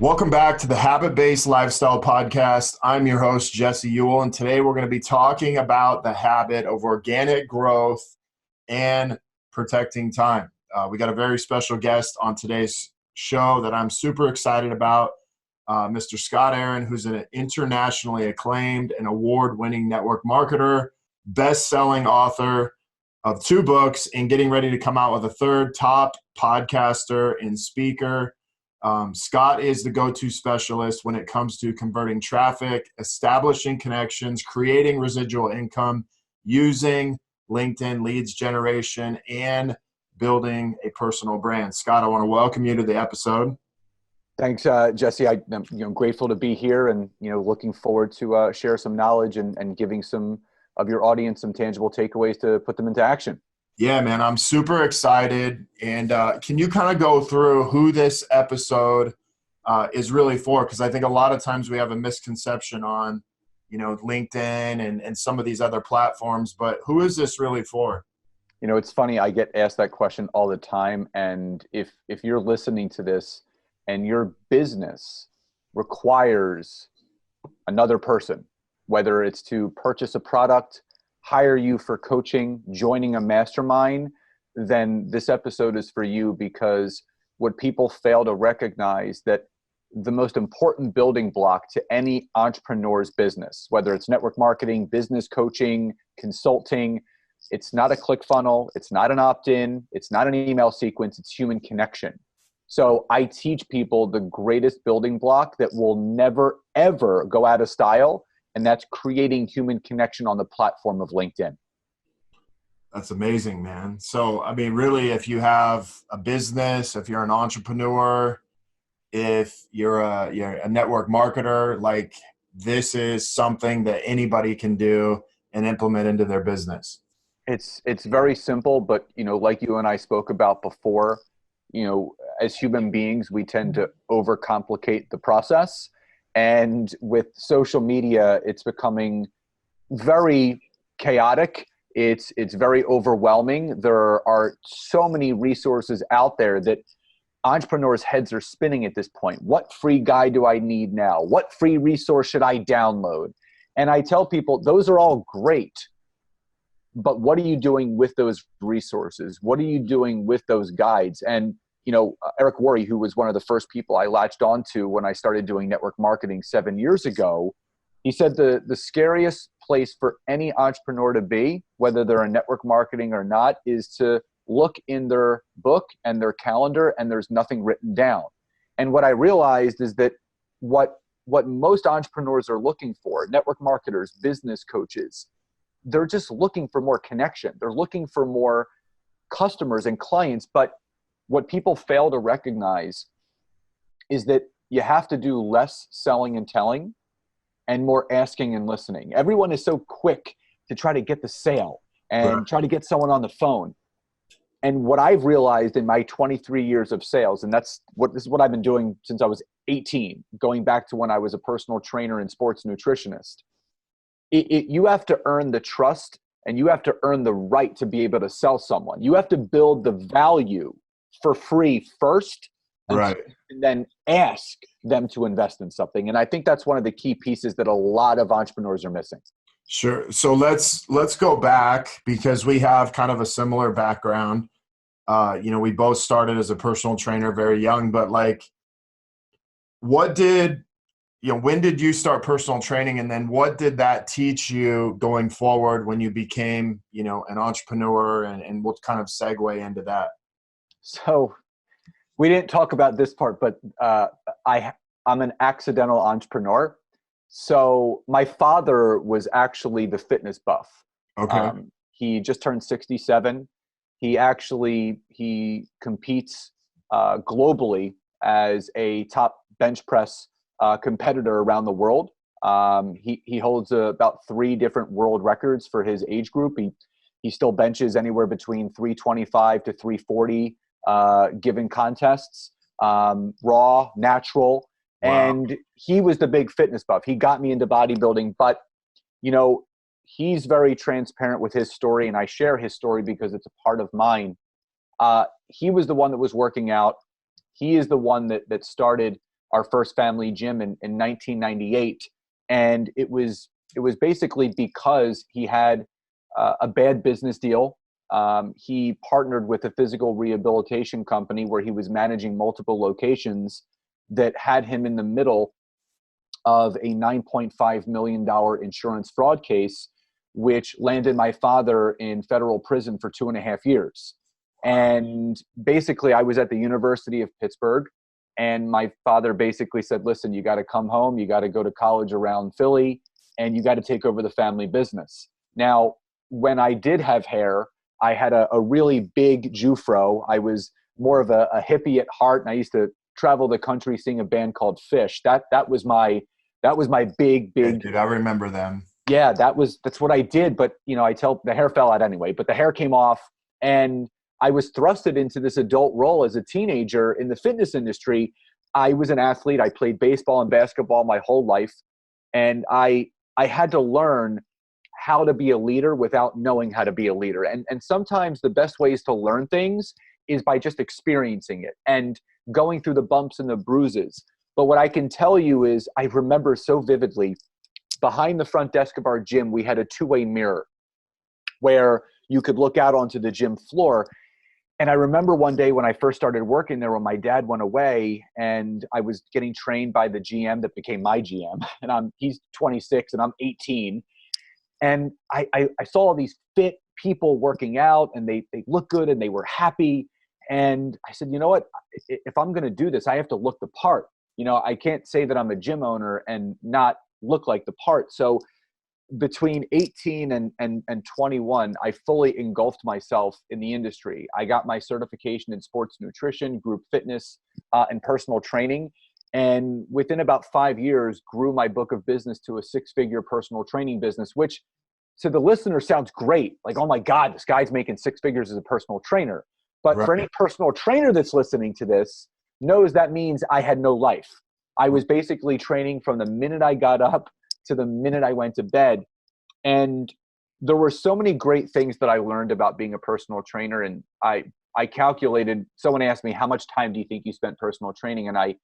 Welcome back to the Habit-Based Lifestyle Podcast. I'm your host, Jesse Ewell, and today we're going to be talking about the habit of organic growth and protecting time. We got a very special guest on today's show that I'm super excited about, Mr. Scott Aaron, who's an internationally acclaimed and award-winning network marketer, best-selling author of 2 books, and getting ready to come out with a third, top podcaster and speaker. Scott is the go-to specialist when it comes to converting traffic, establishing connections, creating residual income, using LinkedIn leads generation, and building a personal brand. Scott, I want to welcome you to the episode. Thanks, Jesse. I'm grateful to be here and looking forward to share some knowledge and giving some of your audience some tangible takeaways to put them into action. Yeah, man, I'm super excited. And can you kind of go through who this episode is really for? Because I think a lot of times we have a misconception on, LinkedIn and some of these other platforms. But who is this really for? It's funny. I get asked that question all the time. And if you're listening to this and your business requires another person, whether it's to purchase a product, hire you for coaching, joining a mastermind, then this episode is for you, because what people fail to recognize that the most important building block to any entrepreneur's business, whether it's network marketing, business coaching, consulting, it's not a click funnel, it's not an opt-in, it's not an email sequence, it's human connection. So I teach people the greatest building block that will never, ever go out of style, and that's creating human connection on the platform of LinkedIn. That's amazing, man. So, I mean, really, if you have a business, if you're an entrepreneur, if you're a network marketer, like, this is something that anybody can do and implement into their business. It's very simple, but like you and I spoke about before, as human beings, we tend to overcomplicate the process. And with social media, it's becoming very chaotic. It's very overwhelming. There are so many resources out there that entrepreneurs' heads are spinning at this point. What free guide do I need now? What free resource should I download? And I tell people, those are all great. But what are you doing with those resources? What are you doing with those guides? And Eric Worre, who was one of the first people I latched onto when I started doing network marketing 7 years ago, he said the scariest place for any entrepreneur to be, whether they're in network marketing or not, is to look in their book and their calendar and there's nothing written down. And what I realized is that what most entrepreneurs are looking for, network marketers, business coaches, they're just looking for more connection. They're looking for more customers and clients, but what people fail to recognize is that you have to do less selling and telling and more asking and listening. Everyone is so quick to try to get the sale and try to get someone on the phone. And what I've realized in my 23 years of sales, and this is what I've been doing since I was 18, going back to when I was a personal trainer and sports nutritionist, you have to earn the trust and you have to earn the right to be able to sell someone. You have to build the value for free first, and then ask them to invest in something. And I think that's one of the key pieces that a lot of entrepreneurs are missing. Sure. So let's go back, because we have kind of a similar background. We both started as a personal trainer very young, but when did you start personal training, and then what did that teach you going forward when you became, an entrepreneur, and what kind of segue into that? So we didn't talk about this part, but I'm an accidental entrepreneur. So my father was actually the fitness buff. Okay. He just turned 67. He competes globally as a top bench press competitor around the world. He holds about 3 different world records for his age group. He still benches anywhere between 325 to 340 given contests, raw, natural. Wow. And he was the big fitness buff. He got me into bodybuilding, but he's very transparent with his story, and I share his story because it's a part of mine. He was the one that was working out. He is the one that started our first family gym in 1998. And it was basically because he had a bad business deal. He partnered with a physical rehabilitation company where he was managing multiple locations that had him in the middle of a $9.5 million insurance fraud case, which landed my father in federal prison for 2.5 years. And basically, I was at the University of Pittsburgh, and my father basically said, listen, you got to come home, you got to go to college around Philly, and you got to take over the family business. Now, when I did have hair, I had a really big Jufro. I was more of a hippie at heart, and I used to travel the country sing a band called Fish. That was my big. Yeah, dude, I remember them. Yeah, that's what I did. But the hair fell out anyway. But the hair came off, and I was thrusted into this adult role as a teenager in the fitness industry. I was an athlete. I played baseball and basketball my whole life, and I had to learn how to be a leader without knowing how to be a leader. And sometimes the best ways to learn things is by just experiencing it and going through the bumps and the bruises. But what I can tell you is I remember so vividly, behind the front desk of our gym, we had a two-way mirror where you could look out onto the gym floor. And I remember one day when I first started working there, when my dad went away and I was getting trained by the GM that became my GM, and he's 26 and I'm 18. And I saw all these fit people working out, and they looked good and they were happy. And I said, you know what, if I'm going to do this, I have to look the part. I can't say that I'm a gym owner and not look like the part. So between 18 and 21, I fully engulfed myself in the industry. I got my certification in sports nutrition, group fitness, and personal training. And within about 5 years, grew my book of business to a 6-figure personal training business, which to the listener sounds great. Like, oh my God, this guy's making 6 figures as a personal trainer. But Right. for any personal trainer that's listening to this, knows that means I had no life. I was basically training from the minute I got up to the minute I went to bed. And there were so many great things that I learned about being a personal trainer. And I calculated, someone asked me, how much time do you think you spent personal training? And I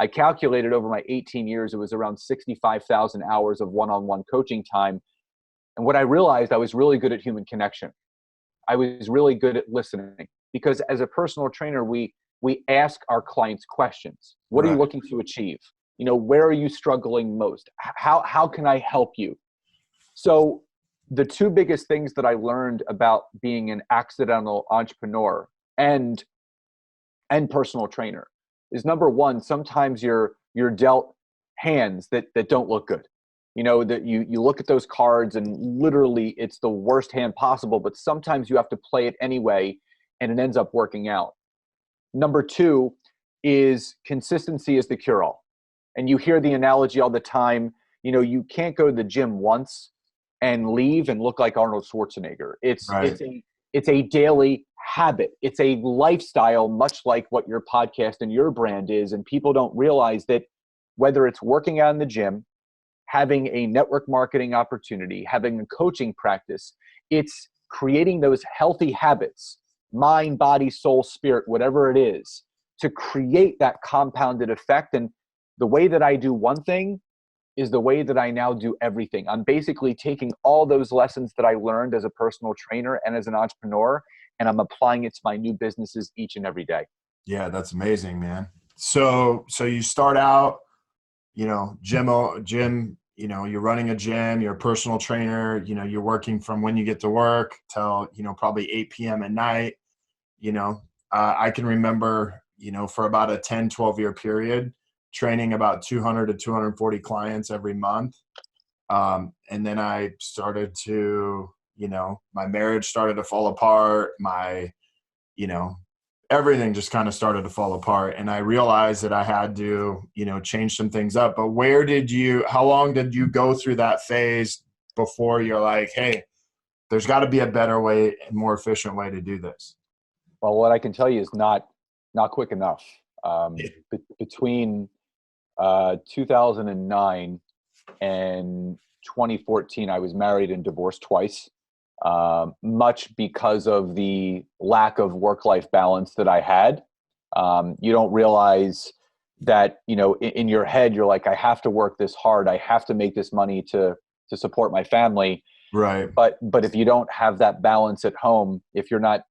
calculated over my 18 years, it was around 65,000 hours of one-on-one coaching time. And what I realized, I was really good at human connection. I was really good at listening, because as a personal trainer, we ask our clients questions. What are you looking to achieve? Where are you struggling most? How can I help you? So the two biggest things that I learned about being an accidental entrepreneur and personal trainer is, number one, sometimes you're dealt hands that don't look good. That you look at those cards and literally it's the worst hand possible, but sometimes you have to play it anyway and it ends up working out. Number two is consistency is the cure-all. And you hear the analogy all the time, you can't go to the gym once and leave and look like Arnold Schwarzenegger. It's a daily habit. It's a lifestyle, much like what your podcast and your brand is. And people don't realize that whether it's working out in the gym, having a network marketing opportunity, having a coaching practice, it's creating those healthy habits, mind, body, soul, spirit, whatever it is, to create that compounded effect. And the way that I do one thing is the way that I now do everything. I'm basically taking all those lessons that I learned as a personal trainer and as an entrepreneur, and I'm applying it to my new businesses each and every day. Yeah, that's amazing, man. So you start out, gym, you're running a gym, you're a personal trainer, you're working from when you get to work till, probably 8 p.m. at night. I can remember, for about a 10, 12-year period, training about 200 to 240 clients every month. And then I started to, my marriage started to fall apart. Everything just kind of started to fall apart. And I realized that I had to, change some things up. But how long did you go through that phase before you're like, hey, there's got to be a better way and more efficient way to do this? Well, what I can tell you is not quick enough. Between 2009 and 2014, I was married and divorced twice, much because of the lack of work-life balance that I had. You don't realize that, in your head, you're like, I have to work this hard. I have to make this money to support my family. Right. But if you don't have that balance at home, if you're not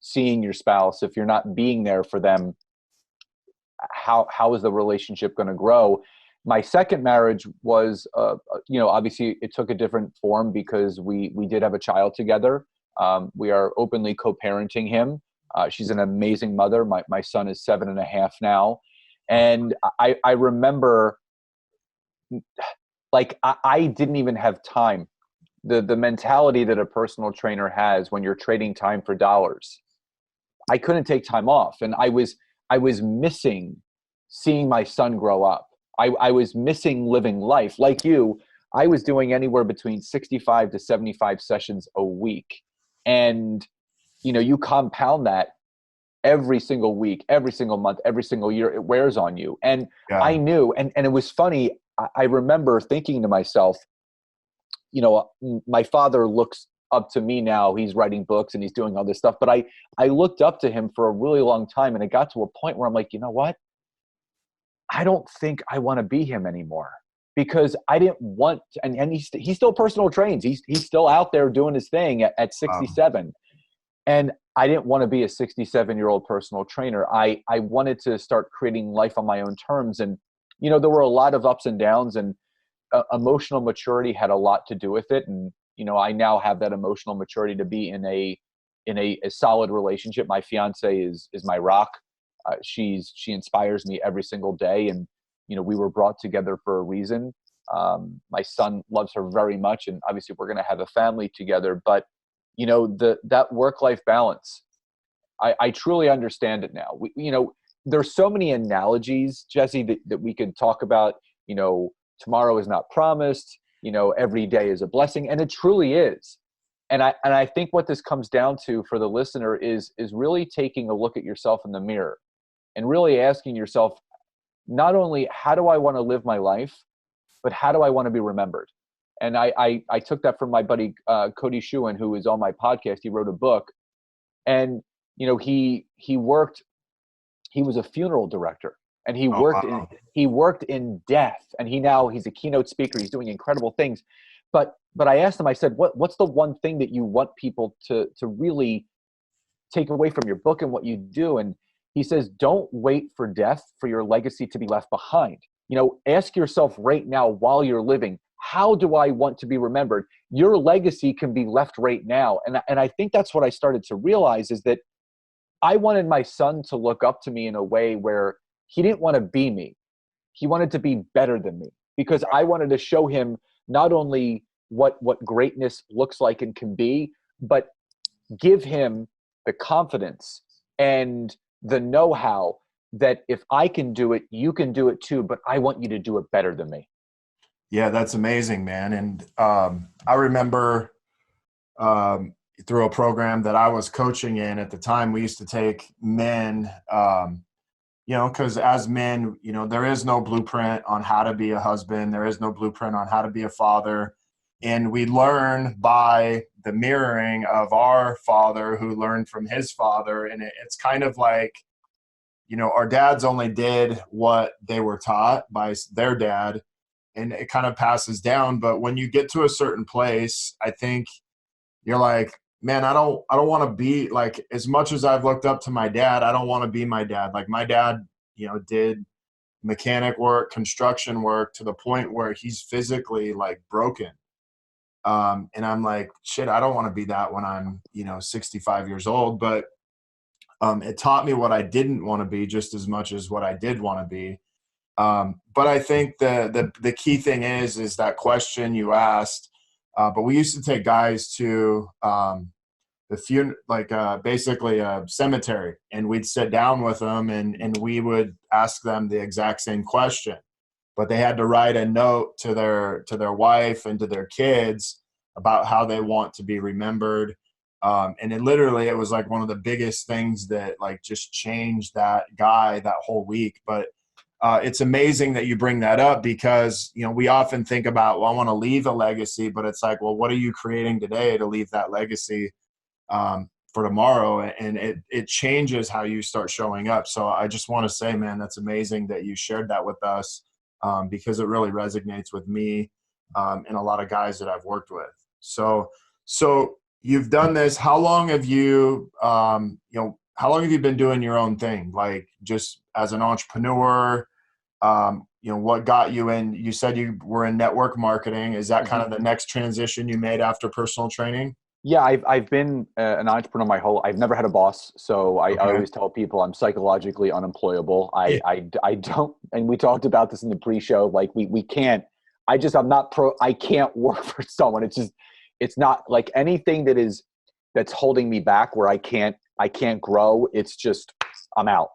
seeing your spouse, if you're not being there for them, how is the relationship going to grow? My second marriage was, obviously it took a different form because we did have a child together. We are openly co-parenting him. She's an amazing mother. My son is 7.5 now. And I remember, like, I didn't even have time. The mentality that a personal trainer has when you're trading time for dollars, I couldn't take time off. And I was missing seeing my son grow up. I was missing living life. Like you, I was doing anywhere between 65 to 75 sessions a week. And, you compound that every single week, every single month, every single year, it wears on you. And Yeah. I knew, and it was funny. I remember thinking to myself, my father looks up to me now. He's writing books and he's doing all this stuff. But I looked up to him for a really long time. And it got to a point where I'm like, you know what? I don't think I want to be him anymore, because I didn't want to, and he still personal trains. He's still out there doing his thing at 67. And I didn't want to be a 67-year-old personal trainer. I wanted to start creating life on my own terms. And, there were a lot of ups and downs, and emotional maturity had a lot to do with it. And, I now have that emotional maturity to be in a solid relationship. My fiance is my rock. She inspires me every single day. And, we were brought together for a reason. My son loves her very much. And obviously we're going to have a family together, but that work-life balance, I truly understand it now. There's so many analogies, Jesse, that we could talk about. Tomorrow is not promised. Every day is a blessing, and it truly is. And I think what this comes down to for the listener is really taking a look at yourself in the mirror and really asking yourself, not only how do I want to live my life, but how do I want to be remembered? And I took that from my buddy Cody Schuin, who is on my podcast. He wrote a book, and he was a funeral director, and he worked in death, and he's a keynote speaker. He's doing incredible things. But I asked him, I said, what's the one thing that you want people to really take away from your book and what you do? And he says, don't wait for death for your legacy to be left behind. Ask yourself right now while you're living, how do I want to be remembered? Your legacy can be left right now. And I think that's what I started to realize, is that I wanted my son to look up to me in a way where he didn't want to be me. He wanted to be better than me, because I wanted to show him not only what greatness looks like and can be, but give him the confidence and the know-how that if I can do it, you can do it too, but I want you to do it better than me. Yeah, that's amazing, man. And I remember through a program that I was coaching in at the time, we used to take men, because as men, there is no blueprint on how to be a husband. There is no blueprint on how to be a father. And we learn by the mirroring of our father, who learned from his father. And it's kind of like, our dads only did what they were taught by their dad, and it kind of passes down. But when you get to a certain place, I think you're like, man, I don't want to be like, as much as I've looked up to my dad, I don't want to be my dad. Like my dad, did mechanic work, construction work, to the point where he's physically like broken. And I'm like, shit, I don't want to be that when I'm, 65 years old. But it taught me what I didn't want to be just as much as what I did want to be. But I think the key thing is that question you asked. But we used to take guys to basically a cemetery, and we'd sit down with them and we would ask them the exact same question. But they had to write a note to their wife and to their kids about how they want to be remembered. And it was like one of the biggest things that like just changed that guy that whole week. But it's amazing that you bring that up, because, we often think about, well, I want to leave a legacy, but it's like, well, what are you creating today to leave that legacy? for tomorrow, and it changes how you start showing up. So I just want to say, man, that's amazing that you shared that with us, because it really resonates with me, and a lot of guys that I've worked with. So you've done this. How long have you, how long have you been doing your own thing? Like, just as an entrepreneur, what got you in? You said you were in network marketing. Is that kind of the next transition you made after personal training? Yeah, I've been an entrepreneur I've never had a boss. So I always tell people I'm psychologically unemployable. I don't, and we talked about this in the pre-show, like we can't, I'm not I can't work for someone. It's not like anything that's holding me back where I can't grow. It's just, I'm out.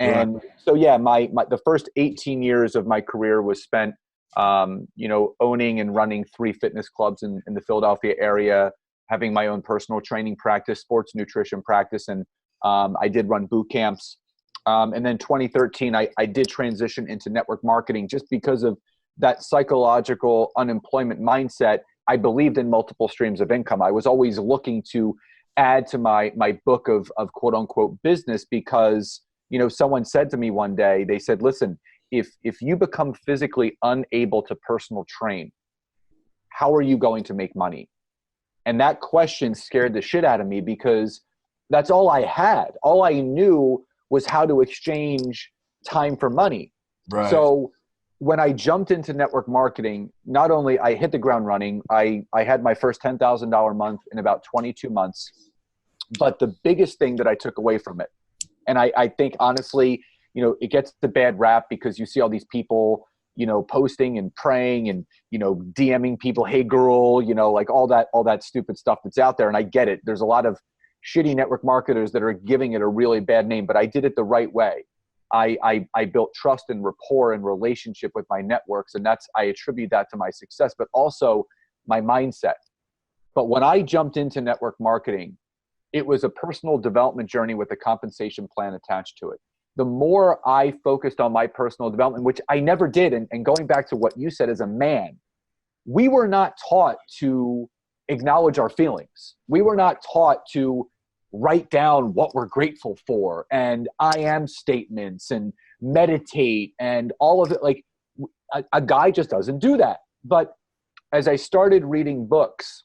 And so, yeah, the first 18 years of my career was spent, owning and running 3 fitness clubs in the Philadelphia area, having my own personal training practice, sports nutrition practice. And I did run boot camps. And then 2013, I did transition into network marketing just because of that psychological unemployment mindset. I believed in multiple streams of income. I was always looking to add to my book of quote unquote business, because someone said to me one day, they said, listen, if you become physically unable to personal train, how are you going to make money? And that question scared the shit out of me, because that's all I had. All I knew was how to exchange time for money. Right. So when I jumped into network marketing, not only I hit the ground running, I had my first $10,000 month in about 22 months. But the biggest thing that I took away from it, and I think honestly, it gets the bad rap because you see all these people, posting and praying and, DMing people, hey girl, like all that stupid stuff that's out there. And I get it. There's a lot of shitty network marketers that are giving it a really bad name, but I did it the right way. I built trust and rapport and relationship with my networks. And I attribute that to my success, but also my mindset. But when I jumped into network marketing, it was a personal development journey with a compensation plan attached to it. The more I focused on my personal development, which I never did, and going back to what you said, as a man, we were not taught to acknowledge our feelings. We were not taught to write down what we're grateful for and I am statements and meditate and all of it. Like a guy just doesn't do that. But as I started reading books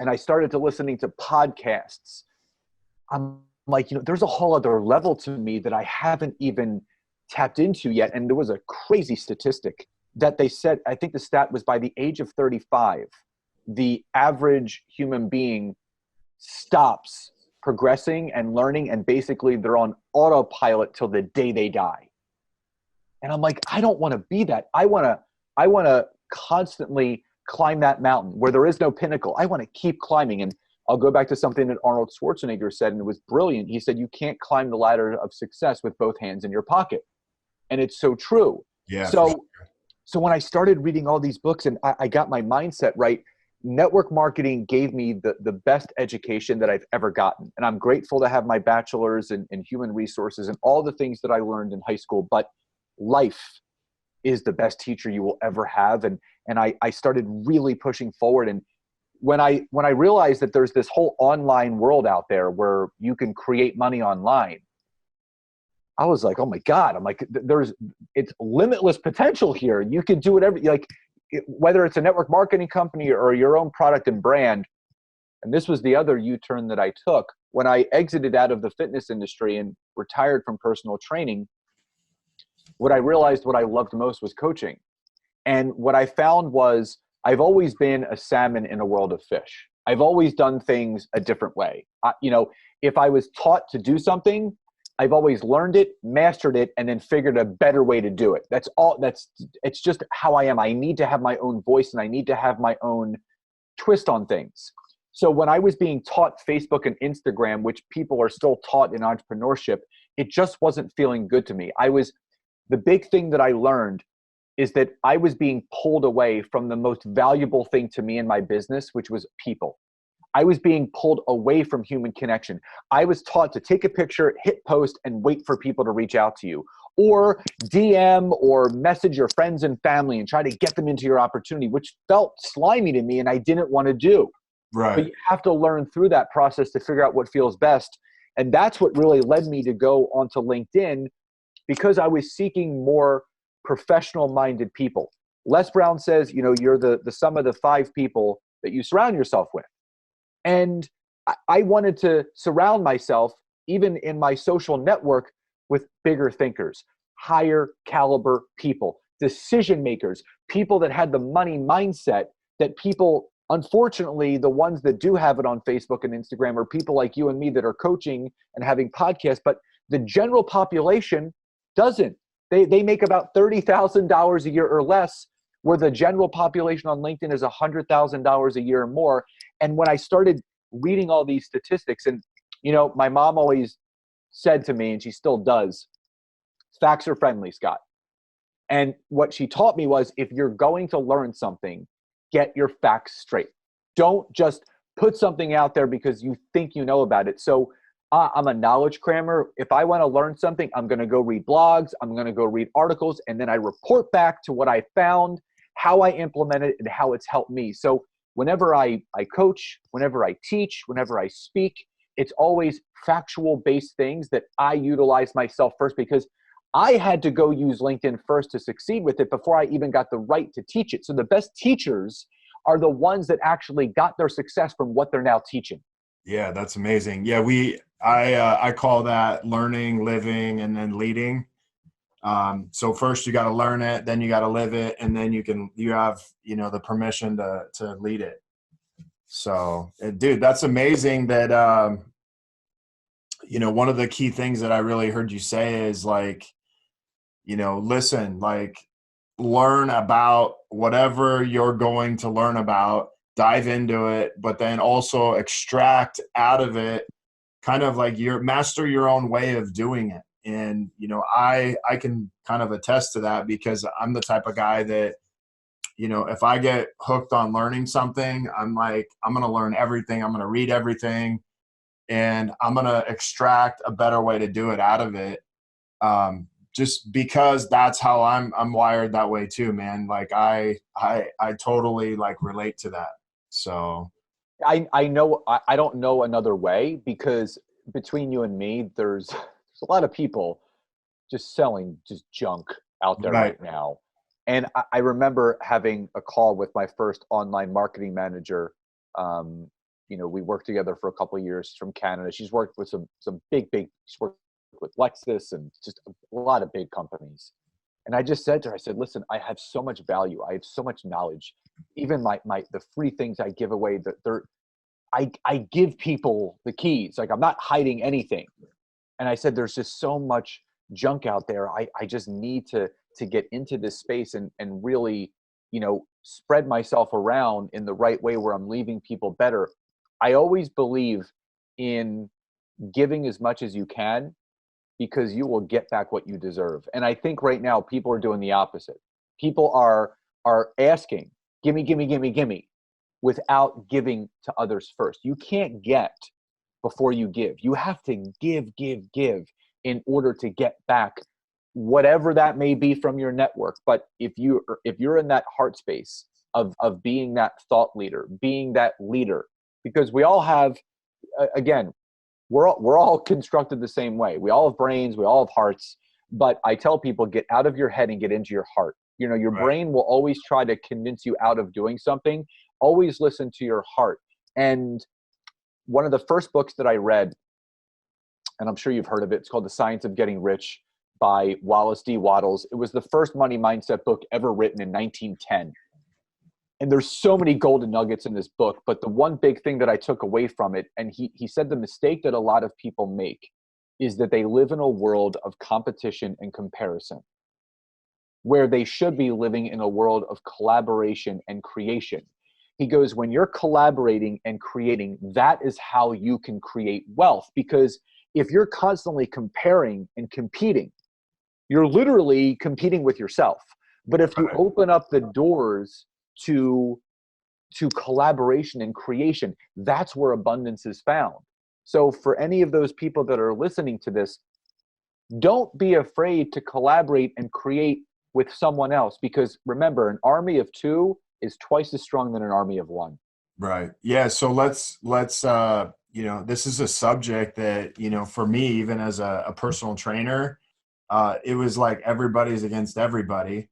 and I started to listening to podcasts, I'm like, there's a whole other level to me that I haven't even tapped into yet. And there was a crazy statistic that they said, I think the stat was by the age of 35, the average human being stops progressing and learning, and basically they're on autopilot till the day they die. And I'm like, I don't want to be that. I want to constantly climb that mountain where there is no pinnacle. I want to keep climbing. And I'll go back to something that Arnold Schwarzenegger said, and it was brilliant. He said, you can't climb the ladder of success with both hands in your pocket. And it's so true. Yeah. So when I started reading all these books and I got my mindset right, network marketing gave me the best education that I've ever gotten. And I'm grateful to have my bachelor's in human resources and all the things that I learned in high school. But life is the best teacher you will ever have. And I started really pushing forward. And when I realized that there's this whole online world out there where you can create money online, I was like, oh my God, I'm like, it's limitless potential here. You can do whatever, like, whether it's a network marketing company or your own product and brand. And this was the other U-turn that I took when I exited out of the fitness industry and retired from personal training. What I realized what I loved most was coaching. And what I found was I've always been a salmon in a world of fish. I've always done things a different way. If I was taught to do something, I've always learned it, mastered it, and then figured a better way to do it. That's all. It's just how I am. I need to have my own voice and I need to have my own twist on things. So when I was being taught Facebook and Instagram, which people are still taught in entrepreneurship, it just wasn't feeling good to me. The big thing that I learned is that I was being pulled away from the most valuable thing to me in my business, which was people. I was being pulled away from human connection. I was taught to take a picture, hit post, and wait for people to reach out to you, or DM or message your friends and family and try to get them into your opportunity, which felt slimy to me and I didn't want to do. Right. But you have to learn through that process to figure out what feels best. And that's what really led me to go onto LinkedIn, because I was seeking more professional-minded people. Les Brown says, you're the sum of the 5 people that you surround yourself with. And I wanted to surround myself, even in my social network, with bigger thinkers, higher caliber people, decision makers, people that had the money mindset that people, unfortunately, the ones that do have it on Facebook and Instagram are people like you and me that are coaching and having podcasts, but the general population doesn't. They make about $30,000 a year or less, where the general population on LinkedIn is $100,000 a year or more. And when I started reading all these statistics, and my mom always said to me, and she still does, facts are friendly, Scott. And what she taught me was, if you're going to learn something, get your facts straight. Don't just put something out there because you think you know about it. So I'm a knowledge crammer. If I want to learn something, I'm going to go read blogs, I'm going to go read articles, and then I report back to what I found, how I implement it, and how it's helped me. So whenever I coach, whenever I teach, whenever I speak, it's always factual-based things that I utilize myself first, because I had to go use LinkedIn first to succeed with it before I even got the right to teach it. So the best teachers are the ones that actually got their success from what they're now teaching. Yeah, that's amazing. Yeah, I call that learning, living, and then leading. So first you got to learn it, then you got to live it, and then you have the permission to lead it. So, dude, that's amazing. That one of the key things that I really heard you say is like, listen, like, learn about whatever you're going to learn about, dive into it, but then also extract out of it kind of like master your own way of doing it. And, I can kind of attest to that, because I'm the type of guy that, if I get hooked on learning something, I'm like, I'm going to learn everything. I'm going to read everything, and I'm going to extract a better way to do it out of it. Just because that's how I'm wired that way too, man. Like I totally like relate to that. So I know I don't know another way, because between you and me, there's a lot of people just selling just junk out there right. right now. And I remember having a call with my first online marketing manager. We worked together for a couple of years. She's from Canada. She's worked with some big, she's worked with Lexus and just a lot of big companies. And I just said to her, I said, listen, I have so much value. I have so much knowledge. Even the free things I give away, I give people the keys. Like, I'm not hiding anything. And I said, there's just so much junk out there. I just need to get into this space and really, spread myself around in the right way where I'm leaving people better. I always believe in giving as much as you can, because you will get back what you deserve. And I think right now people are doing the opposite. People are asking, gimme, gimme, gimme, gimme, without giving to others first. You can't get before you give. You have to give in order to get back whatever that may be from your network. But if you're in that heart space of being that thought leader, being that leader, because we all have, again, we're all constructed the same way. We all have brains, we all have hearts, but I tell people, get out of your head and get into your heart. Your Right. brain will always try to convince you out of doing something. Always listen to your heart. And one of the first books that I read, and I'm sure you've heard of it, it's called The Science of Getting Rich by Wallace D. Wattles. It was the first money mindset book ever written in 1910. And there's so many golden nuggets in this book, but the one big thing that I took away from it, and he said the mistake that a lot of people make is that they live in a world of competition and comparison, where they should be living in a world of collaboration and creation. He goes, when you're collaborating and creating, that is how you can create wealth. Because if you're constantly comparing and competing, you're literally competing with yourself. But if you open up the doors to collaboration and creation, that's where abundance is found. So for any of those people that are listening to this, don't be afraid to collaborate and create with someone else, because remember, an army of 2 is twice as strong than an army of 1. Right. Yeah. So let's this is a subject that, for me, even as a personal trainer, it was like everybody's against everybody.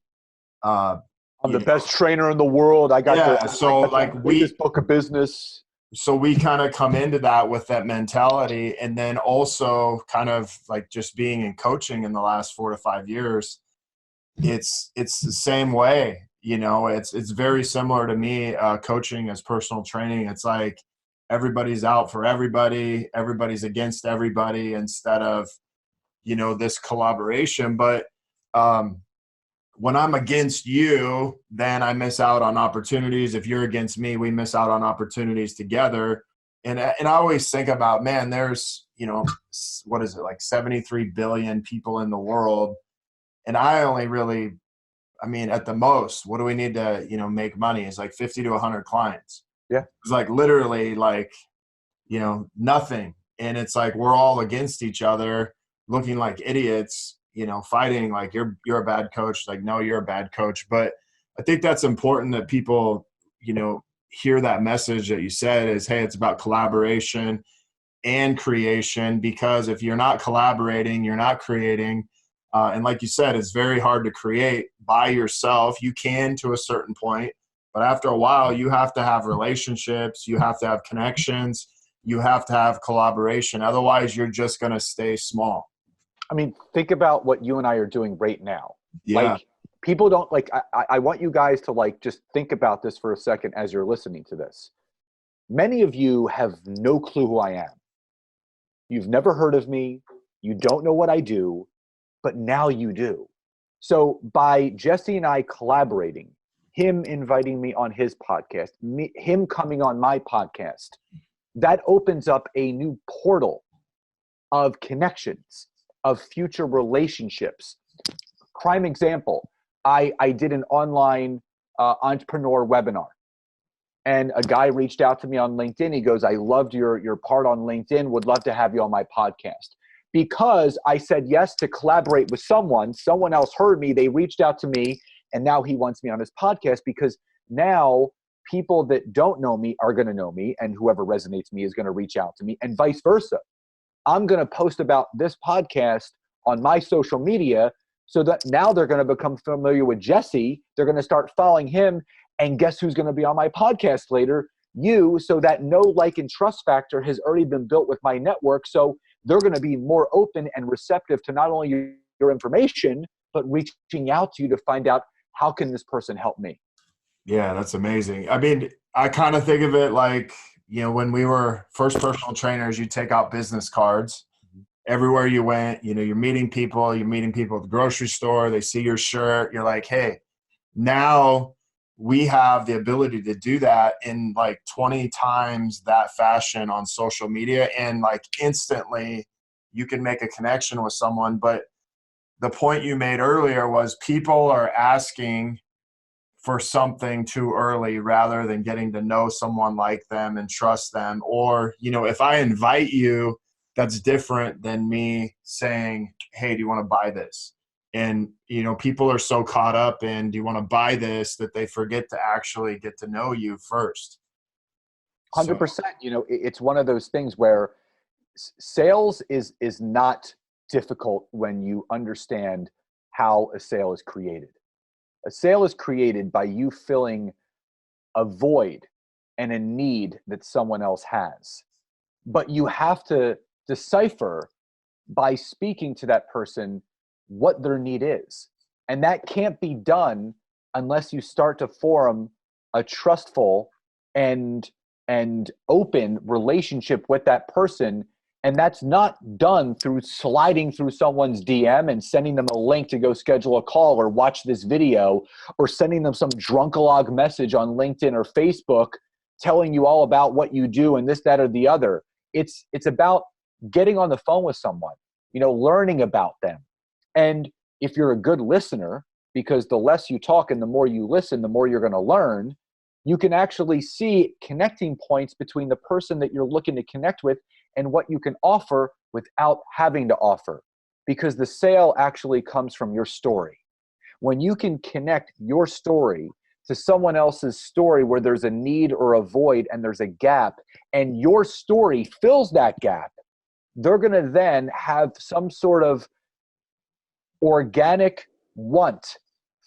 Uh, I'm you the know, best trainer in the world. yeah. I So got the like biggest book of business. we kind of come into that with that mentality. And then also kind of like just being in coaching in the last 4 to 5 years, it's the same way. It's very similar to me, coaching as personal training. It's like everybody's out for everybody, everybody's against everybody, instead of this collaboration. But um when I'm against you, then I miss out on opportunities. If you're against me, we miss out on opportunities together. And I always think about, man, there's, what is it, like 73 billion people in the world, and I only really, I mean, at the most, what do we need to, make money? It's like 50 to 100 clients. Yeah. It's like literally like, nothing. And it's like we're all against each other, looking like idiots, fighting like you're a bad coach. Like, no, you're a bad coach. But I think that's important that people, hear that message that you said is, hey, it's about collaboration and creation, because if you're not collaborating, you're not creating. And like you said, it's very hard to create by yourself. You can to a certain point, but after a while, you have to have relationships, you have to have connections, you have to have collaboration. Otherwise, you're just going to stay small. I mean, think about what you and I are doing right now. Yeah. Like, people don't like, I want you guys to like, just think about this for a second as you're listening to this. Many of you have no clue who I am. You've never heard of me. You don't know what I do, but now you do. So by Jesse and I collaborating, him inviting me on his podcast, him coming on my podcast, that opens up a new portal of connections, of future relationships. Prime example, I did an online entrepreneur webinar, and a guy reached out to me on LinkedIn. He goes, I loved your part on LinkedIn, would love to have you on my podcast. Because I said yes to collaborate with someone else heard me, they reached out to me, and now he wants me on his podcast, because now people that don't know me are going to know me, and whoever resonates me is going to reach out to me, and vice versa. I'm going to post about this podcast on my social media, so that now they're going to become familiar with Jesse. They're going to start following him. And guess who's going to be on my podcast later? You. So that know, like, and trust factor has already been built with my network. So they're going to be more open and receptive to not only your information, but reaching out to you to find out, how can this person help me? Yeah, that's amazing. I mean, I kind of think of it like, when we were first personal trainers, you take out business cards everywhere you went. You're meeting people at the grocery store, they see your shirt, you're like, hey, now we have the ability to do that in like 20 times that fashion on social media, and like instantly you can make a connection with someone. But the point you made earlier was people are asking for something too early rather than getting to know someone like them and trust them. Or, if I invite you, that's different than me saying, hey, do you want to buy this? And, people are so caught up in, do you want to buy this, that they forget to actually get to know you first. So, 100%. It's one of those things where sales is not difficult when you understand how a sale is created. A sale is created by you filling a void and a need that someone else has. But you have to decipher, by speaking to that person, what their need is. And that can't be done unless you start to form a trustful and open relationship with that person. And that's not done through sliding through someone's DM and sending them a link to go schedule a call or watch this video, or sending them some drunkalog message on LinkedIn or Facebook telling you all about what you do and this, that, or the other. It's about getting on the phone with someone, learning about them. And if you're a good listener, because the less you talk and the more you listen, the more you're going to learn, you can actually see connecting points between the person that you're looking to connect with and what you can offer without having to offer. Because the sale actually comes from your story. When you can connect your story to someone else's story where there's a need or a void and there's a gap, and your story fills that gap, they're going to then have some sort of organic want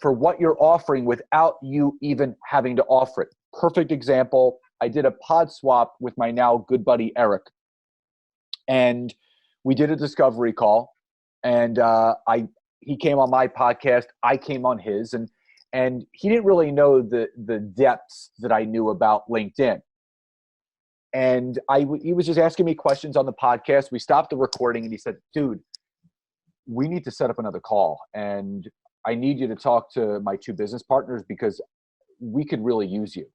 for what you're offering without you even having to offer it. Perfect example. I did a pod swap with my now good buddy, Eric, and we did a discovery call, and he came on my podcast. I came on his, and he didn't really know the depths that I knew about LinkedIn. And he was just asking me questions on the podcast. We stopped the recording, and he said, dude, we need to set up another call, and I need you to talk to my two business partners because we could really use you.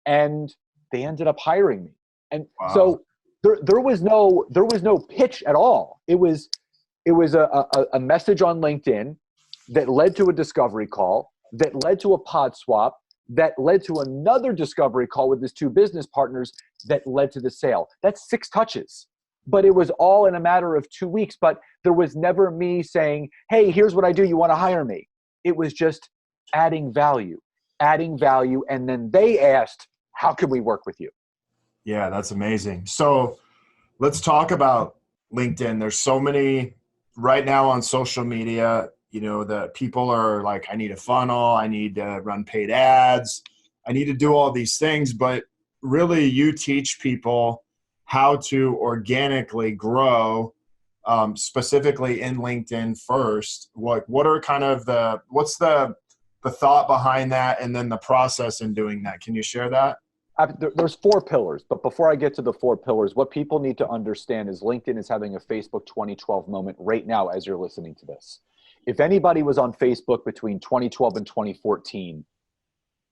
And they ended up hiring me. And Wow. So there was no pitch at all. It was a message on LinkedIn that led to a discovery call, that led to a pod swap, that led to another discovery call with his two business partners that led to the sale. That's 6 touches. But it was all in a matter of 2 weeks. But there was never me saying, hey, here's what I do. You want to hire me? It was just adding value. And then they asked, how can we work with you? Yeah, that's amazing. So let's talk about LinkedIn. There's so many right now on social media, the people are like, I need a funnel. I need to run paid ads. I need to do all these things. But really, you teach people how to organically grow, specifically in LinkedIn first. What are kind of what's the thought behind that, and then the process in doing that? Can you share that? There's 4 pillars, but before I get to the 4 pillars, what people need to understand is LinkedIn is having a Facebook 2012 moment right now as you're listening to this. If anybody was on Facebook between 2012 and 2014,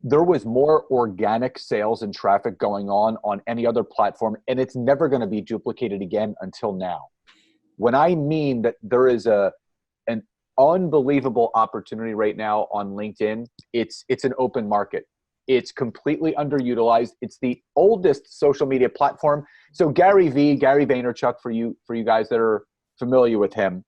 there was more organic sales and traffic going on any other platform, and it's never going to be duplicated again until now. When I mean that there is an unbelievable opportunity right now on LinkedIn, it's an open market. It's completely underutilized. It's the oldest social media platform. So Gary Vaynerchuk, for you guys that are familiar with him,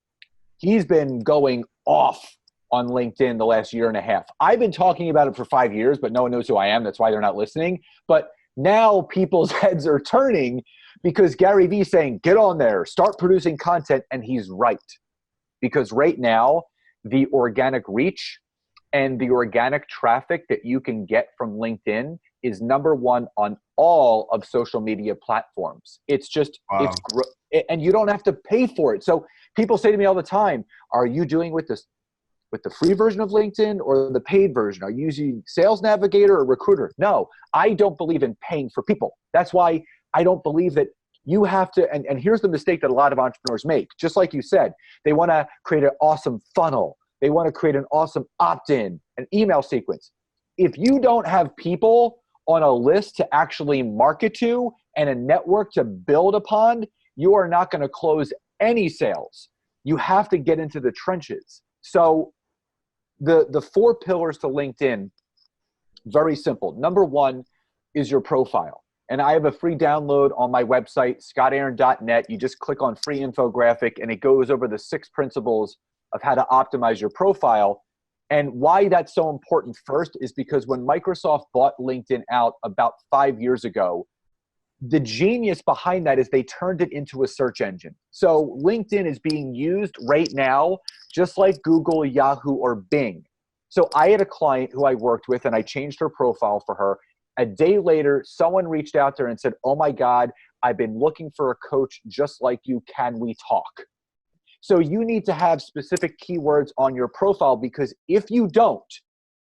he's been going off on LinkedIn the last year and a half. I've been talking about it for 5 years, but no one knows who I am. That's why they're not listening. But now people's heads are turning because Gary Vee's saying, get on there, start producing content. And he's right. Because right now, the organic reach and the organic traffic that you can get from LinkedIn is number 1 on all of social media platforms. It's just, Wow. And you don't have to pay for it. So people say to me all the time, are you doing with the free version of LinkedIn or the paid version? Are you using Sales Navigator or Recruiter? No, I don't believe in paying for people. That's why I don't believe that you have to, and here's the mistake that a lot of entrepreneurs make. Just like you said, they want to create an awesome funnel. They want to create an awesome opt-in, an email sequence. If you don't have people on a list to actually market to and a network to build upon, you are not going to close any sales. You have to get into the trenches. So the 4 pillars to LinkedIn, very simple. Number 1 is your profile. And I have a free download on my website, scottaaron.net. You just click on free infographic and it goes over the 6 principles of how to optimize your profile. And why that's so important first is because when Microsoft bought LinkedIn out about 5 years ago, the genius behind that is they turned it into a search engine. So LinkedIn is being used right now, just like Google, Yahoo, or Bing. So I had a client who I worked with and I changed her profile for her. A day later, someone reached out to her and said, oh my God, I've been looking for a coach just like you. Can we talk? So you need to have specific keywords on your profile because if you don't,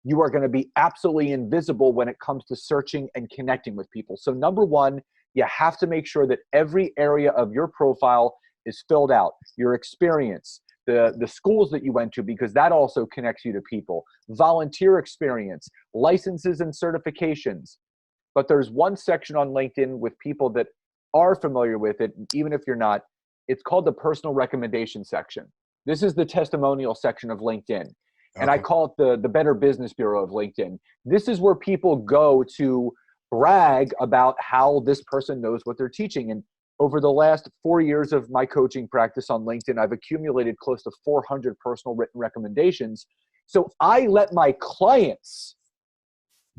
you are going to be absolutely invisible when it comes to searching and connecting with people. So number 1, you have to make sure that every area of your profile is filled out. Your experience, the schools that you went to, because that also connects you to people, volunteer experience, licenses and certifications. But there's one section on LinkedIn with people that are familiar with it, even if you're not. It's called the personal recommendation section. This is the testimonial section of LinkedIn. And I call it the Better Business Bureau of LinkedIn. This is where people go to brag about how this person knows what they're teaching. And over the last 4 years of my coaching practice on LinkedIn, I've accumulated close to 400 personal written recommendations. So I let my clients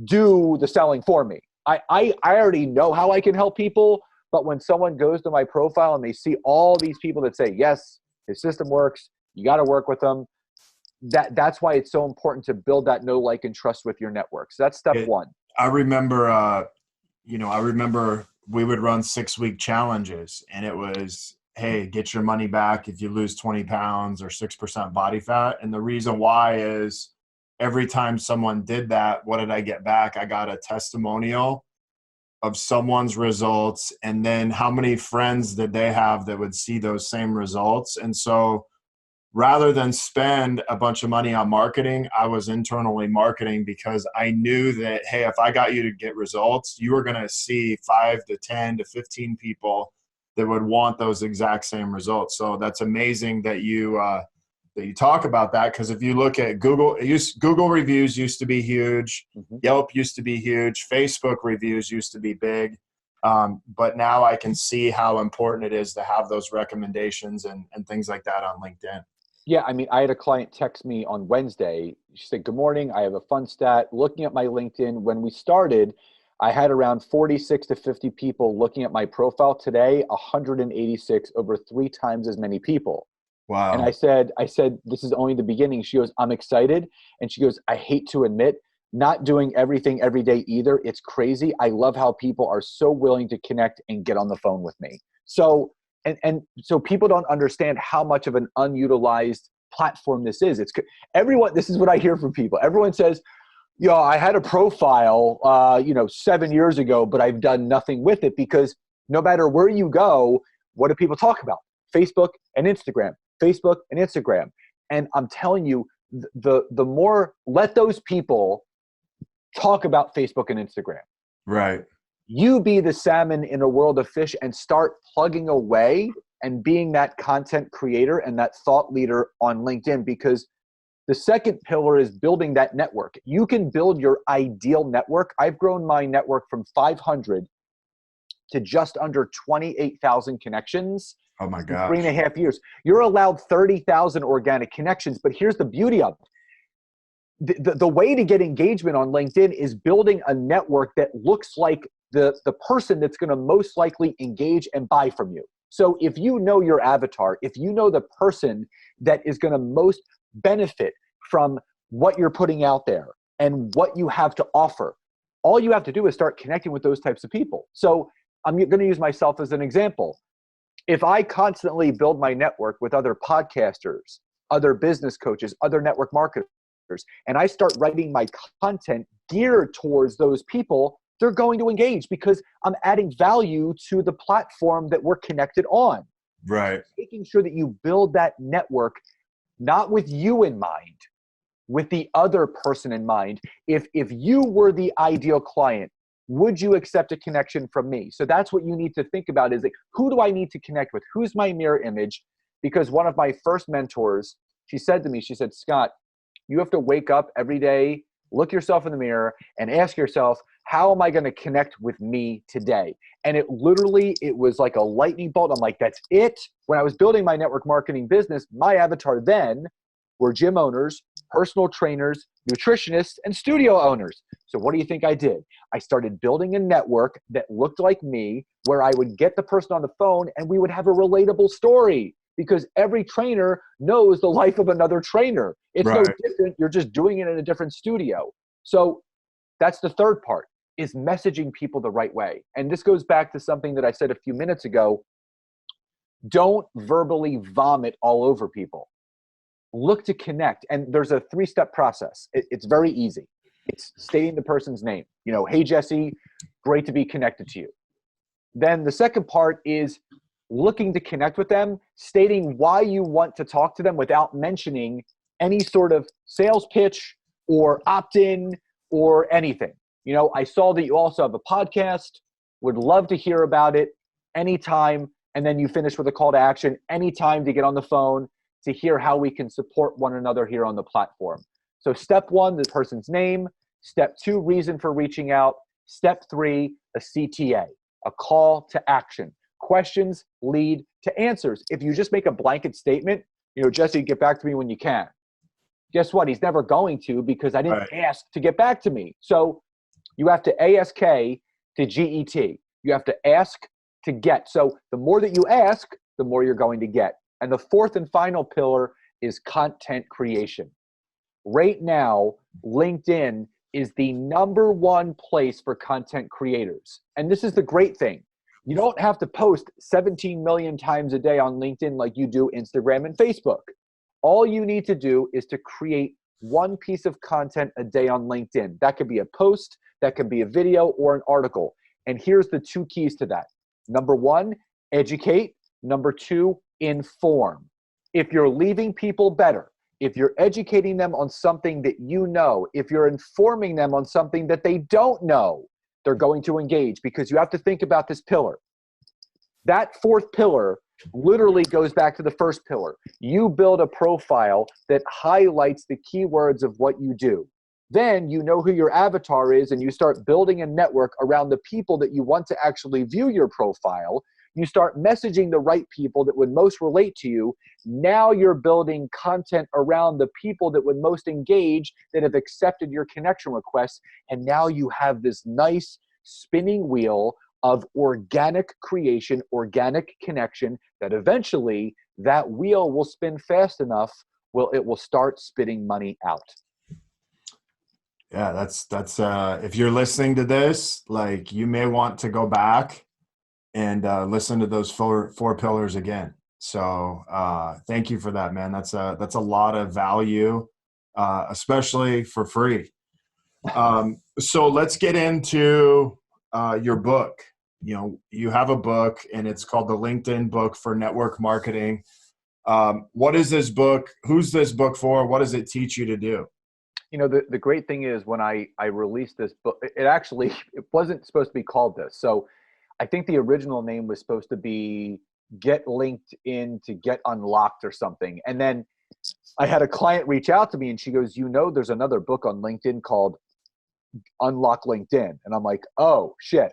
do the selling for me. I already know how I can help people, but when someone goes to my profile and they see all these people that say, yes, his system works, you got to work with them. That's why it's so important to build that know, like, and trust with your network. So that's step one. I remember, I remember we would run 6-week challenges, and it was, hey, get your money back if you lose 20 pounds or 6% body fat. And the reason why is every time someone did that, what did I get back? I got a testimonial of someone's results, and then how many friends did they have that would see those same results. And so rather than spend a bunch of money on marketing, I was internally marketing, because I knew that, hey, if I got you to get results, you were going to see 5 to 10 to 15 people that would want those exact same results. So that's amazing that you talk about that, because if you look at Google reviews used to be huge. Mm-hmm. Yelp used to be huge. Facebook reviews used to be big. But now I can see how important it is to have those recommendations and things like that on LinkedIn. Yeah, I mean, I had a client text me on Wednesday. She said, good morning, I have a fun stat. Looking at my LinkedIn, when we started, I had around 46 to 50 people looking at my profile. Today, 186, over 3 times as many people. Wow. And I said, this is only the beginning. She goes, I'm excited. And she goes, I hate to admit, not doing everything every day either. It's crazy. I love how people are so willing to connect and get on the phone with me. So, and so people don't understand how much of an unutilized platform this is. This is what I hear from people. Everyone says, I had a profile, 7 years ago, but I've done nothing with it, because no matter where you go, what do people talk about? Facebook and Instagram. Facebook and Instagram. And I'm telling you, the more, let those people talk about Facebook and Instagram. Right. You be the salmon in a world of fish and start plugging away and being that content creator and that thought leader on LinkedIn, because the second pillar is building that network. You can build your ideal network. I've grown my network from 500 to just under 28,000 connections. Oh my in gosh. 3.5 years. You're allowed 30,000 organic connections, but here's the beauty of it. The way to get engagement on LinkedIn is building a network that looks like the person that's going to most likely engage and buy from you. So if you know your avatar, if you know the person that is going to most benefit from what you're putting out there and what you have to offer, all you have to do is start connecting with those types of people. So I'm going to use myself as an example. If I constantly build my network with other podcasters, other business coaches, other network marketers, and I start writing my content geared towards those people, they're going to engage, because I'm adding value to the platform that we're connected on. Right. Making sure that you build that network, not with you in mind, with the other person in mind. If you were the ideal client, would you accept a connection from me? So that's what you need to think about, is like, who do I need to connect with? Who's my mirror image? Because one of my first mentors, she said to me, she said, Scott, you have to wake up every day, look yourself in the mirror, and ask yourself, how am I going to connect with me today? And it was like a lightning bolt. I'm like, that's it. When I was building my network marketing business, my avatar then were gym owners, personal trainers, nutritionists, and studio owners. So what do you think I did? I started building a network that looked like me, where I would get the person on the phone and we would have a relatable story, because every trainer knows the life of another trainer. It's Right. no different. You're just doing it in a different studio. So that's the third part, is messaging people the right way. And this goes back to something that I said a few minutes ago. Don't verbally vomit all over people. Look to connect. And there's a 3-step process. It's very easy. It's stating the person's name. Hey, Jesse, great to be connected to you. Then the second part is looking to connect with them, stating why you want to talk to them without mentioning any sort of sales pitch or opt-in or anything. I saw that you also have a podcast, would love to hear about it anytime. And then you finish with a call to action, anytime to get on the phone to hear how we can support one another here on the platform. So step 1, the person's name. Step 2, reason for reaching out. Step 3, a CTA, a call to action. Questions lead to answers. If you just make a blanket statement, Jesse, get back to me when you can. Guess what? He's never going to, because I didn't ask to get back to me. So You have to ASK to GET. You have to ask to get. So the more that you ask, the more you're going to get. And the fourth and final pillar is content creation. Right now, LinkedIn is the number one place for content creators. And this is the great thing. You don't have to post 17 million times a day on LinkedIn like you do Instagram and Facebook. All you need to do is to create one piece of content a day on LinkedIn. That could be a post, that could be a video or an article. And here's the two keys to that. Number one, educate. Number two, inform. If you're leaving people better, if you're educating them on something that you know, if you're informing them on something that they don't know, they're going to engage, because you have to think about this pillar. That fourth pillar literally goes back to the first pillar. You build a profile that highlights the keywords of what you do. Then you know who your avatar is, and you start building a network around the people that you want to actually view your profile. You start messaging the right people that would most relate to you. Now you're building content around the people that would most engage, that have accepted your connection requests. And now you have this nice spinning wheel of organic creation, organic connection, that eventually that wheel will spin fast enough, it will start spitting money out. Yeah, that's if you're listening to this, like, you may want to go back and listen to those four pillars again. So thank you for that, man. That's a lot of value, especially for free. So let's get into your book. You know, you have a book, and it's called the LinkedIn Book for Network Marketing. What is this book? Who's this book for? What does it teach you to do? You know, the great thing is, when I released this book, it wasn't supposed to be called this. So I think the original name was supposed to be Get LinkedIn to Get Unlocked or something. And then I had a client reach out to me, and she goes, there's another book on LinkedIn called Unlock LinkedIn. And I'm like, oh shit.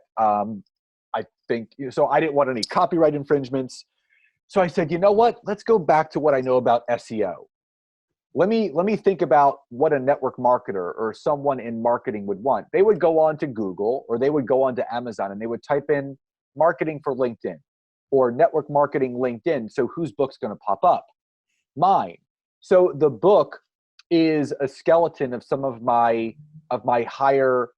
I think so. I didn't want any copyright infringements. So I said, you know what? Let's go back to what I know about SEO. Let me think about what a network marketer or someone in marketing would want. They would go on to Google, or they would go on to Amazon, and they would type in marketing for LinkedIn or network marketing LinkedIn. So whose book's going to pop up? Mine. So the book is a skeleton of some of my higher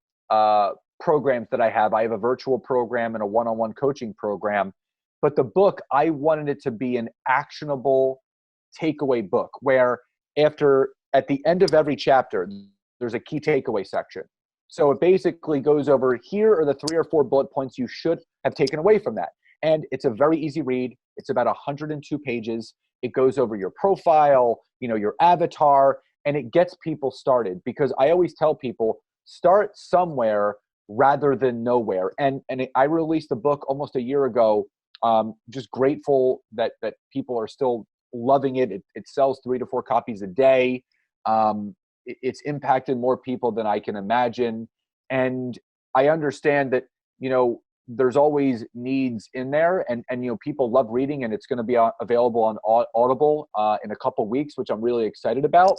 programs that I have. I have a virtual program and a one-on-one coaching program. But the book, I wanted it to be an actionable takeaway book, where at the end of every chapter, there's a key takeaway section. So it basically goes over, here are the 3 or 4 bullet points you should have taken away from that. And it's a very easy read. It's about 102 pages. It goes over your profile, your avatar, and it gets people started. Because I always tell people, start somewhere rather than nowhere. And I released the book almost a year ago. Just grateful that people are still loving it. It sells 3 to 4 copies a day. It's impacted more people than I can imagine. And I understand that, there's always needs in there, and people love reading, and it's going to be available on Audible in a couple weeks, which I'm really excited about.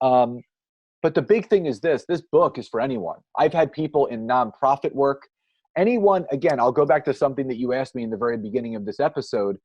But the big thing is this book is for anyone. I've had people in nonprofit work, anyone. Again, I'll go back to something that you asked me in the very beginning of this episode,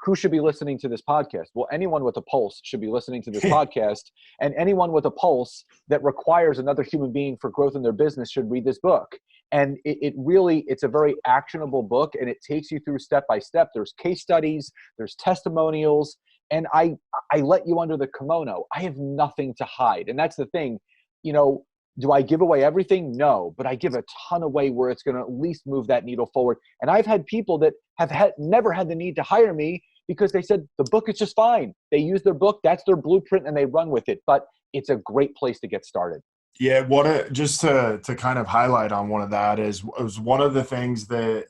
who should be listening to this podcast? Well, anyone with a pulse should be listening to this podcast, and anyone with a pulse that requires another human being for growth in their business should read this book. And it's a very actionable book, and it takes you through step by step. There's case studies, there's testimonials, and I let you under the kimono. I have nothing to hide. And that's the thing, do I give away everything? No, but I give a ton away where it's going to at least move that needle forward. And I've had people that have never had the need to hire me because they said the book is just fine. They use their book, that's their blueprint, and they run with it. But it's a great place to get started. Yeah, just to kind of highlight on one of that is one of the things that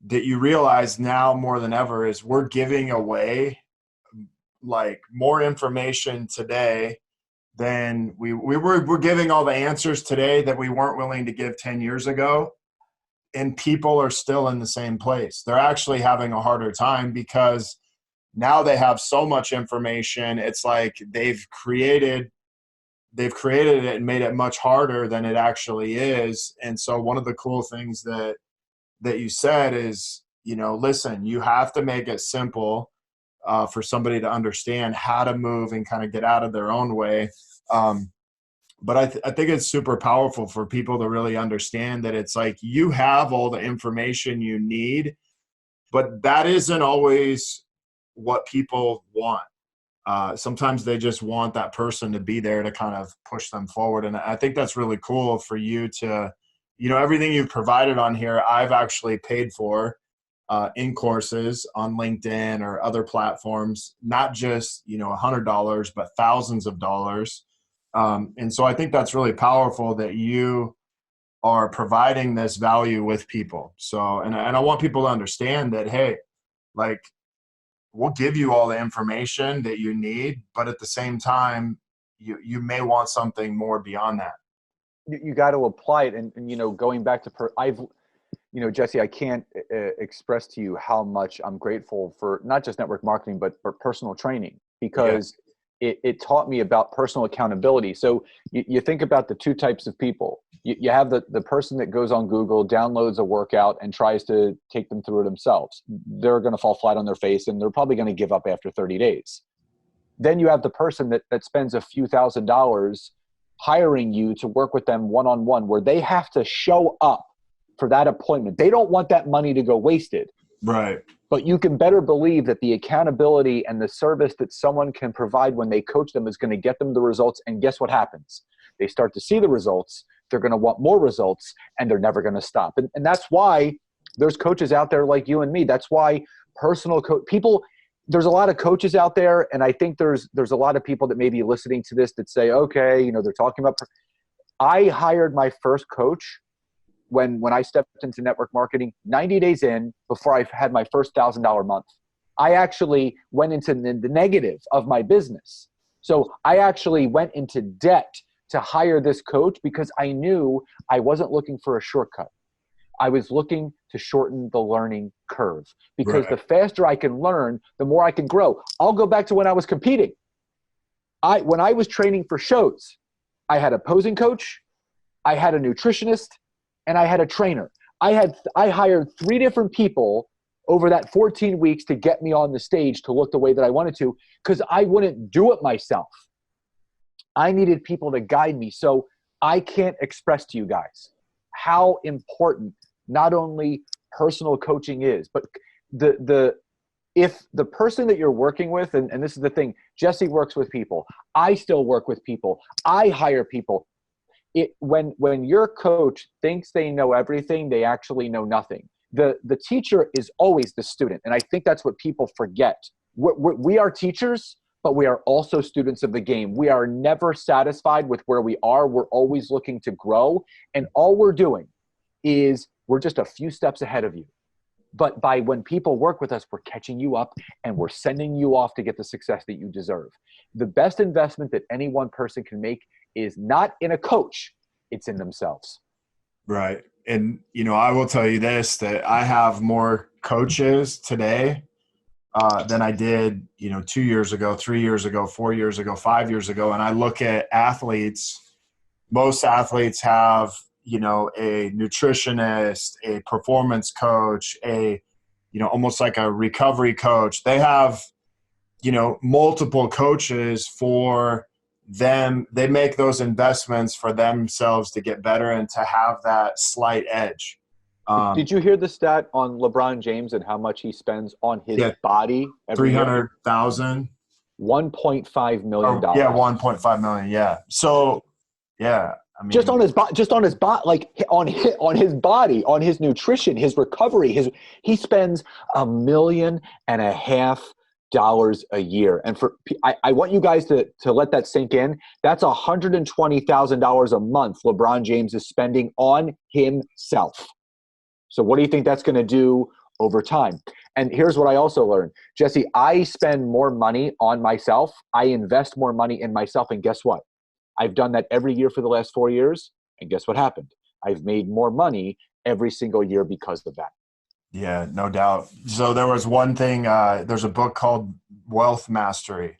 you realize now more than ever is we're giving away like more information today than we're giving all the answers today that we weren't willing to give 10 years ago. And people are still in the same place. They're actually having a harder time because now they have so much information. It's like they've created they've created it and made it much harder than it actually is. And so one of the cool things that you said is, listen, you have to make it simple for somebody to understand how to move and kind of get out of their own way. But I think it's super powerful for people to really understand that it's like you have all the information you need, but that isn't always what people want. Sometimes they just want that person to be there to kind of push them forward. And I think that's really cool for you to, everything you've provided on here, I've actually paid for in courses on LinkedIn or other platforms, not just, $100, but thousands of dollars. And so I think that's really powerful that you are providing this value with people. So, and I want people to understand that, hey, like, we'll give you all the information that you need, but at the same time, you may want something more beyond that. You got to apply it. And going back to, Jesse, I can't express to you how much I'm grateful for not just network marketing, but for personal training, because it taught me about personal accountability. So you think about the two types of people. You have the person that goes on Google, downloads a workout, and tries to take them through it themselves. They're going to fall flat on their face, and they're probably going to give up after 30 days. Then you have the person that spends a few $1,000s hiring you to work with them one-on-one, where they have to show up for that appointment. They don't want that money to go wasted. Right. But you can better believe that the accountability and the service that someone can provide when they coach them is going to get them the results. And guess what happens? They start to see the results. They're going to want more results, and they're never going to stop. And that's why there's coaches out there like you and me. That's why there's a lot of coaches out there. And I think there's a lot of people that may be listening to this that say, okay, they're talking about, I hired my first coach when I stepped into network marketing 90 days in, before I had my first $1,000 month. I actually went into the negative of my business. So I actually went into debt to hire this coach, because I knew I wasn't looking for a shortcut. I was looking to shorten the learning curve, because the faster I can learn, the more I can grow. I'll go back to when I was competing. When I was training for shows, I had a posing coach, I had a nutritionist, and I had a trainer. I hired 3 different people over that 14 weeks to get me on the stage to look the way that I wanted to, because I wouldn't do it myself. I needed people to guide me. So I can't express to you guys how important not only personal coaching is, but if the person that you're working with, and this is the thing, Jesse works with people. I still work with people. I hire people. When your coach thinks they know everything, they actually know nothing. The teacher is always the student, and I think that's what people forget. We are teachers, but we are also students of the game. We are never satisfied with where we are. We're always looking to grow, and all we're doing is we're just a few steps ahead of you. But when people work with us, we're catching you up, and we're sending you off to get the success that you deserve. The best investment that any one person can make is not in a coach, it's in themselves. Right. And, I will tell you this, that I have more coaches today than I did, 2 years ago, 3 years ago, 4 years ago, 5 years ago. And I look at athletes, most athletes have, a nutritionist, a performance coach, almost like a recovery coach. They have, multiple coaches for them. They make those investments for themselves to get better and to have that slight edge. Did you hear the stat on LeBron James and how much he spends on his body every year? 300,000. $1.5 million. Yeah, 1.5 million. Yeah. So, yeah. I mean, just on his body, like on his body, on his nutrition, his recovery, he spends $1.5 million a year. And I want you guys to let that sink in. That's $120,000 a month LeBron James is spending on himself. So what do you think that's going to do over time? And here's what I also learned. Jesse, I spend more money on myself. I invest more money in myself. And guess what? I've done that every year for the last 4 years. And guess what happened? I've made more money every single year because of that. Yeah, no doubt. So there was one thing, there's a book called Wealth Mastery.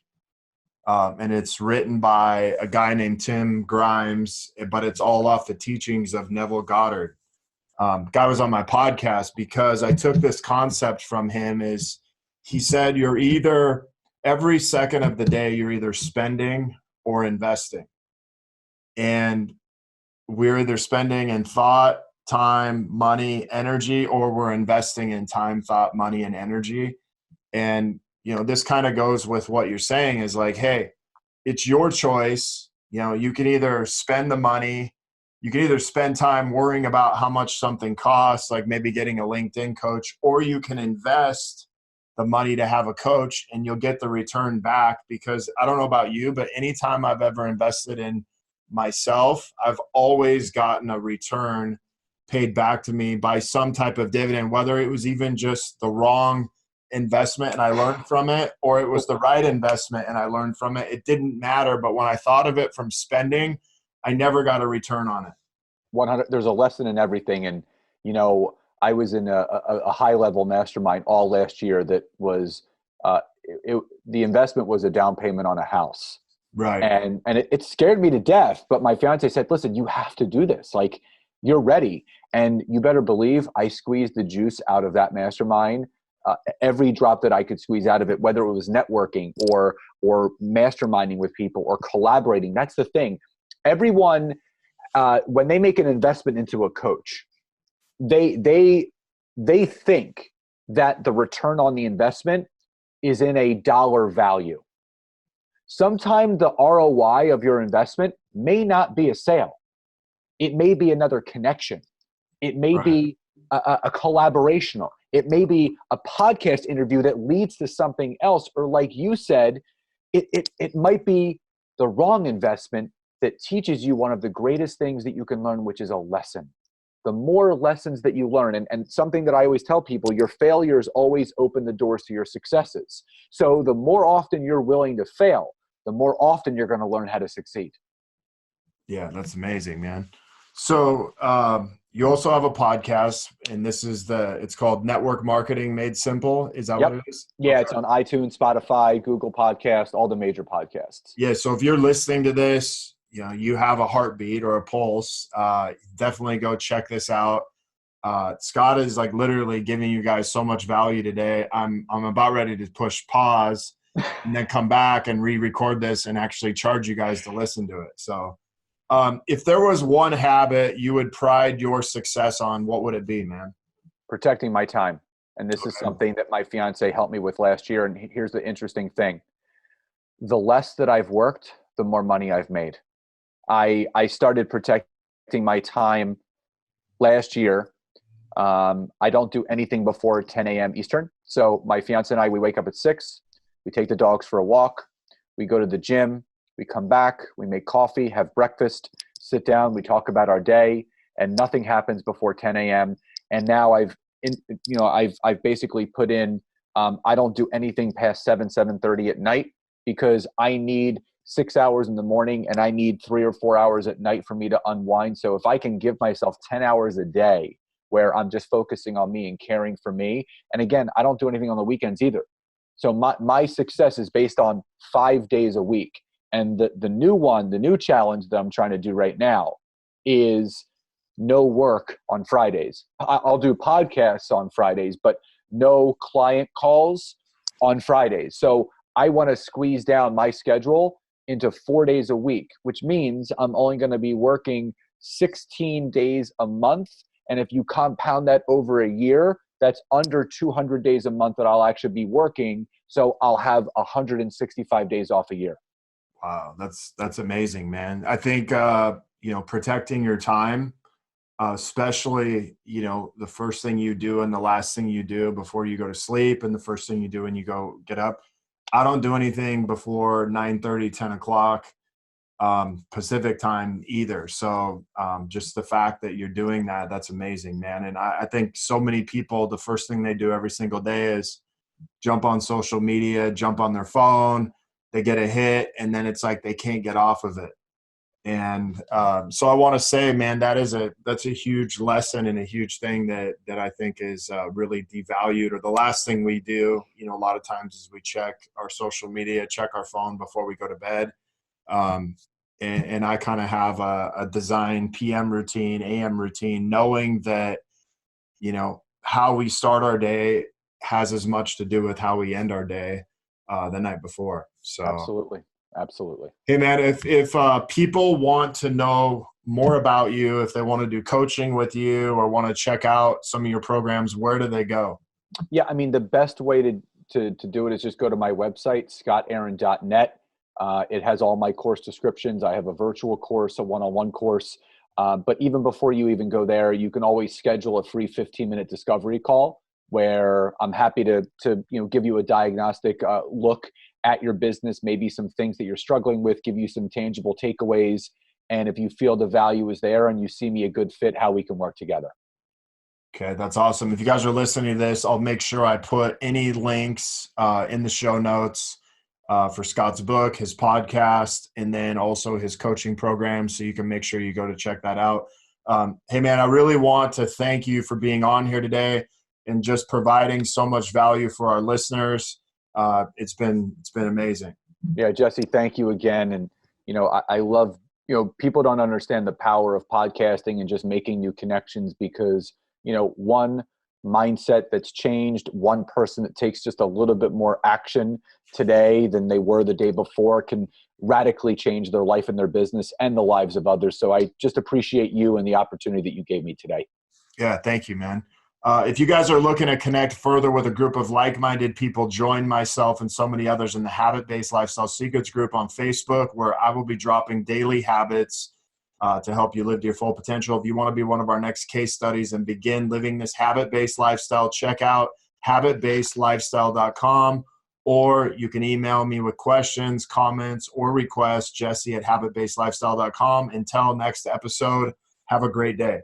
and it's written by a guy named Tim Grimes, but it's all off the teachings of Neville Goddard. Guy was on my podcast because I took this concept from him. Is he said you're either every second of the day you're either spending or investing, and we're either spending in thought, time, money, energy, or we're investing in time, thought, money, and energy. And this kind of goes with what you're saying is like, hey, it's your choice. You can either spend the money, you can either spend time worrying about how much something costs, like maybe getting a LinkedIn coach, or you can invest the money to have a coach and you'll get the return back. Because I don't know about you, but anytime I've ever invested in myself, I've always gotten a return paid back to me by some type of dividend, whether it was even just the wrong investment and I learned from it, or it was the right investment and I learned from it. It didn't matter. But when I thought of it from spending, I never got a return on it. 100. There's a lesson in everything. And, I was in a high level mastermind all last year that was, the investment was a down payment on a house. Right. And it scared me to death. But my fiance said, listen, you have to do this. Like, you're ready. And you better believe I squeezed the juice out of that mastermind. Every drop that I could squeeze out of it, whether it was networking or masterminding with people or collaborating. That's the thing. Everyone, when they make an investment into a coach, they think that the return on the investment is in a dollar value. Sometimes the ROI of your investment may not be a sale. It may be another connection. It may be a collaborational. It may be a podcast interview that leads to something else. Or like you said, it might be the wrong investment that teaches you one of the greatest things that you can learn, which is a lesson. The more lessons that you learn, and something that I always tell people, your failures always open the doors to your successes. So the more often you're willing to fail, the more often you're going to learn how to succeed. Yeah, that's amazing, man. So you also have a podcast, and it's called Network Marketing Made Simple. Is that what it is? Yeah, Okay. It's on iTunes, Spotify, Google Podcast, all the major podcasts. Yeah, so if you're listening to this, you have a heartbeat or a pulse, definitely go check this out. Scott is like literally giving you guys so much value today. I'm about ready to push pause and then come back and re-record this and actually charge you guys to listen to it. So if there was one habit you would pride your success on, what would it be, man? Protecting my time. And this is something that my fiance helped me with last year. And here's the interesting thing. The less that I've worked, the more money I've made. I started protecting my time last year. I don't do anything before 10 a.m. Eastern. So my fiance and I, we wake up at 6. We take the dogs for a walk. We go to the gym. We come back. We make coffee, have breakfast, sit down. We talk about our day, and nothing happens before 10 a.m. And now I've basically put in. I don't do anything past 7:30 at night because I need 6 hours in the morning and I need 3 or 4 hours at night for me to unwind. So if I can give myself 10 hours a day where I'm just focusing on me and caring for me. And again, I don't do anything on the weekends either. So my success is based on 5 days a week. And the new challenge that I'm trying to do right now is no work on Fridays. I'll do podcasts on Fridays, but no client calls on Fridays. So I want to squeeze down my schedule into 4 days a week, which means I'm only going to be working 16 days a month. And if you compound that over a year, that's under 200 days a month that I'll actually be working. So I'll have 165 days off a year. Wow, that's amazing, man. I think protecting your time, especially the first thing you do and the last thing you do before you go to sleep, and the first thing you do when you go get up. I don't do anything before 9:30, 10 o'clock Pacific time either. So just the fact that you're doing that, that's amazing, man. And I think so many people, the first thing they do every single day is jump on social media, jump on their phone, they get a hit, and then it's like they can't get off of it. And so I want to say, man, that's a huge lesson and a huge thing that I think is really devalued. Or the last thing we do, a lot of times is we check our social media, check our phone before we go to bed. And I kind of have a design PM routine, AM routine, knowing that, how we start our day has as much to do with how we end our day the night before. So Absolutely. hey man, if people want to know more about you, if they want to do coaching with you or want to check out some of your programs, where do they go? Yeah, I mean, the best way to do it is just go to my website, scottaaron.net. It has all my course descriptions. I have a virtual course, a one-on-one course. But even before you even go there, you can always schedule a free 15-minute discovery call where I'm happy to give you a diagnostic look at your business, maybe some things that you're struggling with, give you some tangible takeaways. And if you feel the value is there and you see me a good fit, how we can work together. Okay, that's awesome. If you guys are listening to this, I'll make sure I put any links in the show notes for Scott's book, his podcast, and then also his coaching program. So you can make sure you go to check that out. Hey man, I really want to thank you for being on here today and just providing so much value for our listeners. It's been amazing. Yeah, Jesse, thank you again. And, I love, people don't understand the power of podcasting and just making new connections because, one mindset that's changed, one person that takes just a little bit more action today than they were the day before can radically change their life and their business and the lives of others. So I just appreciate you and the opportunity that you gave me today. Yeah, thank you, man. If you guys are looking to connect further with a group of like-minded people, join myself and so many others in the Habit-Based Lifestyle Secrets group on Facebook, where I will be dropping daily habits to help you live to your full potential. If you want to be one of our next case studies and begin living this habit-based lifestyle, check out habitbasedlifestyle.com, or you can email me with questions, comments, or requests, Jesse@habitbasedlifestyle.com. Until next episode, have a great day.